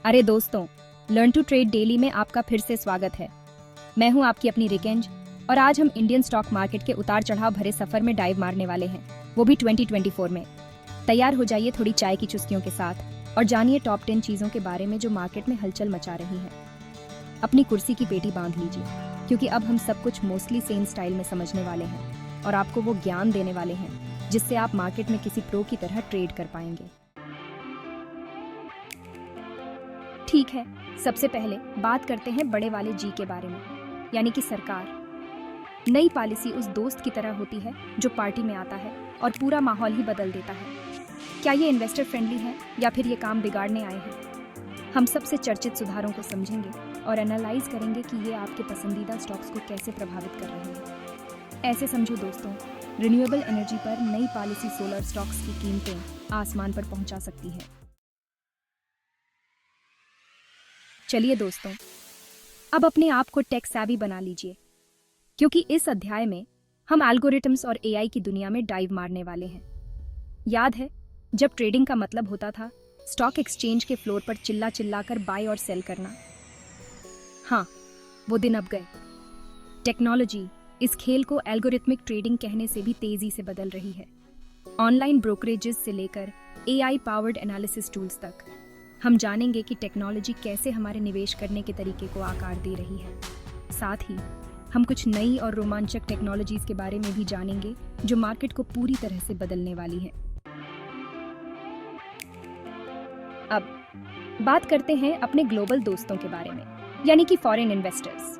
अरे दोस्तों, learn to trade daily में आपका फिर से स्वागत है। मैं हूं आपकी अपनी रिकेंज और आज हम इंडियन स्टॉक मार्केट के उतार चढ़ाव भरे सफर में डाइव मारने वाले हैं, वो भी 2024 में। तैयार हो जाइए थोड़ी चाय की चुस्कियों के साथ और जानिए टॉप 10 चीज़ों के बारे में जो मार्केट में हलचल मचा रही हैं। अपनी कुर्सी की पेटी बांध लीजिए क्योंकि अब हम सब कुछ मोस्टली सेम स्टाइल में समझने वाले हैं और आपको वो ज्ञान देने वाले हैं जिससे आप मार्केट में किसी प्रो की तरह ट्रेड कर पाएंगे। ठीक है, सबसे पहले बात करते हैं बड़े वाले जी के बारे में, यानी कि सरकार। नई पॉलिसी उस दोस्त की तरह होती है जो पार्टी में आता है और पूरा माहौल ही बदल देता है। क्या ये इन्वेस्टर फ्रेंडली है या फिर ये काम बिगाड़ने आए हैं? हम सबसे चर्चित सुधारों को समझेंगे और एनालाइज करेंगे कि ये आपके पसंदीदा स्टॉक्स को कैसे प्रभावित कर रहे हैं। ऐसे समझो दोस्तों, रिन्यूएबल एनर्जी पर नई पॉलिसी सोलर स्टॉक्स की कीमतें आसमान पर पहुंचा सकती है। चलिए दोस्तों, अब अपने आप को टेक सैवी बना लीजिए क्योंकि इस अध्याय में हम एल्गोरिथम्स और एआई की दुनिया में डाइव मारने वाले हैं। याद है जब ट्रेडिंग का मतलब होता था स्टॉक एक्सचेंज के फ्लोर पर चिल्ला चिल्ला कर बाय और सेल करना? हाँ, वो दिन अब गए। टेक्नोलॉजी इस खेल को एल्गोरिथमिक ट्रेडिंग कहने से भी तेजी से बदल रही है। ऑनलाइन ब्रोकरेजेस से लेकर एआई पावर्ड एनालिसिस टूल्स तक हम जानेंगे कि टेक्नोलॉजी कैसे हमारे निवेश करने के तरीके को आकार दे रही है। साथ ही हम कुछ नई और रोमांचक टेक्नोलॉजीज के बारे में भी जानेंगे जो मार्केट को पूरी तरह से बदलने वाली है। अब बात करते हैं अपने ग्लोबल दोस्तों के बारे में, यानी कि फॉरेन इन्वेस्टर्स।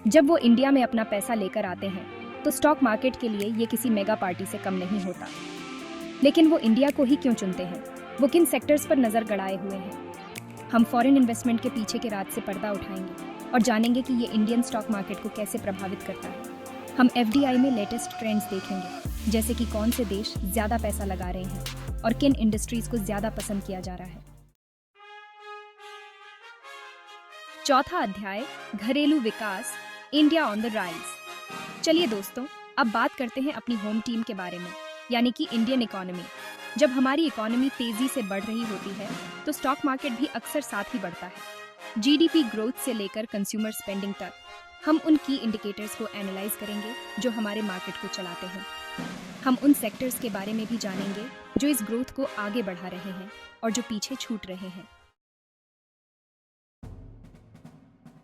जब वो इंडिया में अपना पैसा लेकर आते हैं तो स्टॉक मार्केट के लिए ये किसी मेगा पार्टी से कम नहीं होता। लेकिन वो इंडिया को ही क्यों चुनते हैं? वो किन सेक्टर्स पर नजर गड़ाए हुए हैं? हम फॉरेन इन्वेस्टमेंट के पीछे के राज से पर्दा उठाएंगे और जानेंगे कि ये इंडियन स्टॉक मार्केट को कैसे प्रभावित करता है। हम एफडीआई में लेटेस्ट ट्रेंड्स देखेंगे, जैसे कि कौन से देश ज्यादा पैसा लगा रहे हैं और किन इंडस्ट्रीज को ज्यादा पसंद किया जा रहा है। चौथा अध्याय, घरेलू विकास, इंडिया ऑन द राइज। चलिए दोस्तों, अब बात करते हैं अपनी होम टीम के बारे में, यानी कि इंडियन इकोनॉमी। जब हमारी इकोनॉमी तेजी से बढ़ रही होती है तो स्टॉक मार्केट भी अक्सर साथ ही बढ़ता है। जीडीपी ग्रोथ से लेकर कंज्यूमर स्पेंडिंग तक हम उन की इंडिकेटर्स को एनालाइज करेंगे जो हमारे मार्केट को चलाते हैं। हम उन सेक्टर्स के बारे में भी जानेंगे जो इस ग्रोथ को आगे बढ़ा रहे हैं और जो पीछे छूट रहे हैं।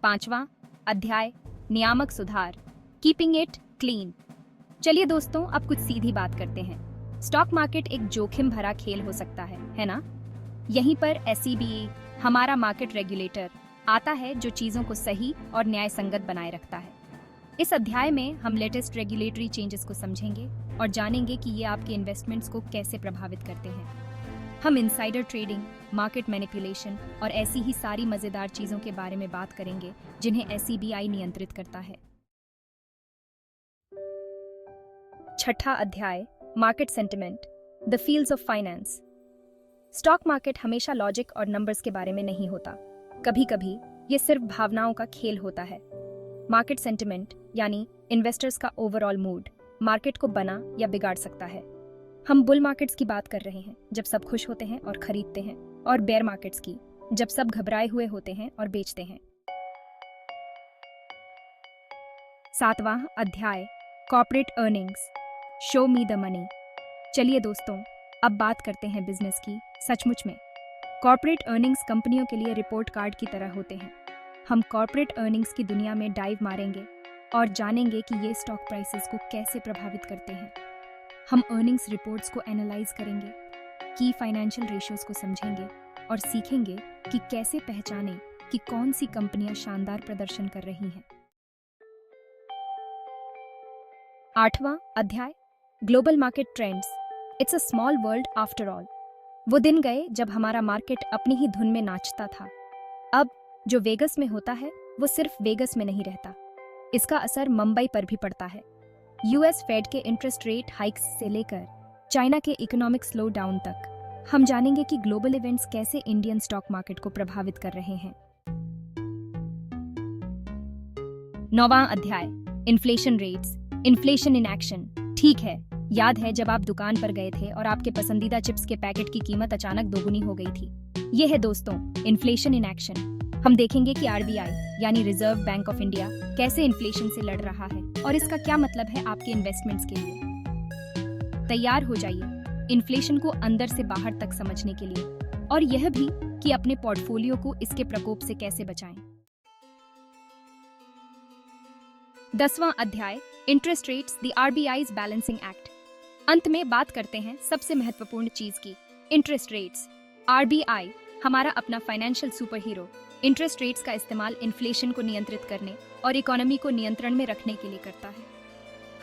पांचवा अध्याय, नियामक सुधार, कीपिंग इट क्लीन। चलिए दोस्तों, अब कुछ सीधी बात करते हैं। स्टॉक मार्केट एक जोखिम भरा खेल हो सकता है ना? यहीं पर एसईबी, हमारा मार्केट रेगुलेटर, आता है जो चीजों को सही और न्याय संगत बनाए रखता है। इस अध्याय में हम लेटेस्ट रेगुलेटरी चेंजेस को समझेंगे और जानेंगे कि ये आपके इन्वेस्टमेंट्स को कैसे प्रभावित करते हैं। हम इनसाइडर ट्रेडिंग, मार्केट मैनिपुलेशन और ऐसी ही सारी मजेदार चीजों के बारे में बात करेंगे जिन्हें एसईबी नियंत्रित करता है। छठा अध्याय, market sentiment, the fields of finance. Stock market हमेशा लॉजिक और नंबर्स के बारे में नहीं होता। कभी कभी ये सिर्फ भावनाओं का खेल होता है। मार्केट सेंटिमेंट यानी इन्वेस्टर्स का ओवरऑल मूड मार्केट को बना या बिगाड़ सकता है। हम बुल मार्केट्स की बात कर रहे हैं जब सब खुश होते हैं और खरीदते हैं, और बेयर मार्केट्स की जब सब घबराए हुए होते हैं और बेचते हैं। सातवां अध्याय, corporate earnings, show me the money. चलिए दोस्तों, अब बात करते हैं बिजनेस की। सचमुच में कॉर्पोरेट अर्निंग्स कंपनियों के लिए रिपोर्ट कार्ड की तरह होते हैं। हम कॉर्पोरेट अर्निंग्स की दुनिया में डाइव मारेंगे और जानेंगे कि ये स्टॉक प्राइसेस को कैसे प्रभावित करते हैं। हम अर्निंग्स रिपोर्ट्स को एनालाइज करेंगे, की फाइनेंशियल रेशियोज को समझेंगे और सीखेंगे कि कैसे पहचानें कि कौन सी कंपनियां शानदार प्रदर्शन कर रही हैं। आठवां अध्याय, global market trends, it's a small world after all. वो दिन गए जब हमारा मार्केट अपनी ही धुन में नाचता था। अब जो वेगस में होता है वो सिर्फ वेगस में नहीं रहता, इसका असर मुंबई पर भी पड़ता है। यूएस फेड के इंटरेस्ट रेट हाइक्स से लेकर चाइना के इकोनॉमिक स्लो डाउन तक हम जानेंगे कि ग्लोबल इवेंट्स कैसे इंडियन स्टॉक मार्केट को प्रभावित कर रहे हैं। नौवां अध्याय, inflation rates, inflation in action. ठीक है, याद है जब आप दुकान पर गए थे और आपके पसंदीदा चिप्स के पैकेट की कीमत अचानक दोगुनी हो गई थी। ये है दोस्तों इन्फ्लेशन इन एक्शन। हम देखेंगे कि आरबीआई यानी रिजर्व बैंक ऑफ इंडिया कैसे इन्फ्लेशन से लड़ रहा है और इसका क्या मतलब है आपके इन्वेस्टमेंट्स के लिए। तैयार हो जाइए इन्फ्लेशन को अंदर से बाहर तक समझने के लिए और यह भी कि अपने पोर्टफोलियो को इसके प्रकोप से कैसे बचाएं। 10वां अध्याय, interest rates, the RBI's balancing act. अंत में बात करते हैं सबसे महत्वपूर्ण चीज की, इंटरेस्ट रेट्स। आरबीआई हमारा अपना financial super hero interest rates का इस्तेमाल इन्फ्लेशन को नियंत्रित करने और इकोनॉमी को नियंत्रण में रखने के लिए करता है।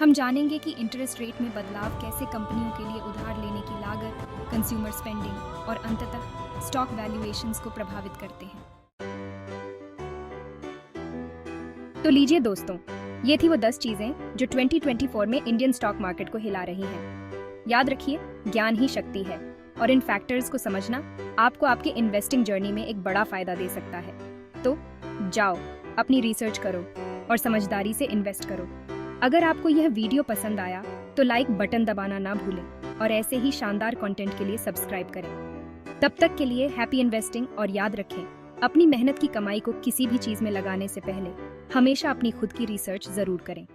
हम जानेंगे कि इंटरेस्ट रेट में बदलाव कैसे कंपनियों के लिए उधार लेने की लागत, कंज्यूमर स्पेंडिंग और अंततः स्टॉक वैल्यूएशंस को प्रभावित करते हैं। तो लीजिए दोस्तों, ये थी वो 10 चीजें जो 2024 में इंडियन स्टॉक मार्केट को हिला रही हैं। याद रखिए, ज्ञान ही शक्ति है और इन फैक्टर्स को समझना आपको आपके इन्वेस्टिंग जर्नी में एक बड़ा फायदा दे सकता है। तो जाओ, अपनी रिसर्च करो और समझदारी से इन्वेस्ट करो। अगर आपको यह वीडियो पसंद आया तो लाइक बटन दबाना ना भूलें और ऐसे ही शानदार कंटेंट के लिए सब्सक्राइब करें। तब तक के लिए हैप्पी इन्वेस्टिंग और याद रखें, अपनी मेहनत की कमाई को किसी भी चीज में लगाने से पहले हमेशा अपनी खुद की रिसर्च जरूर करें।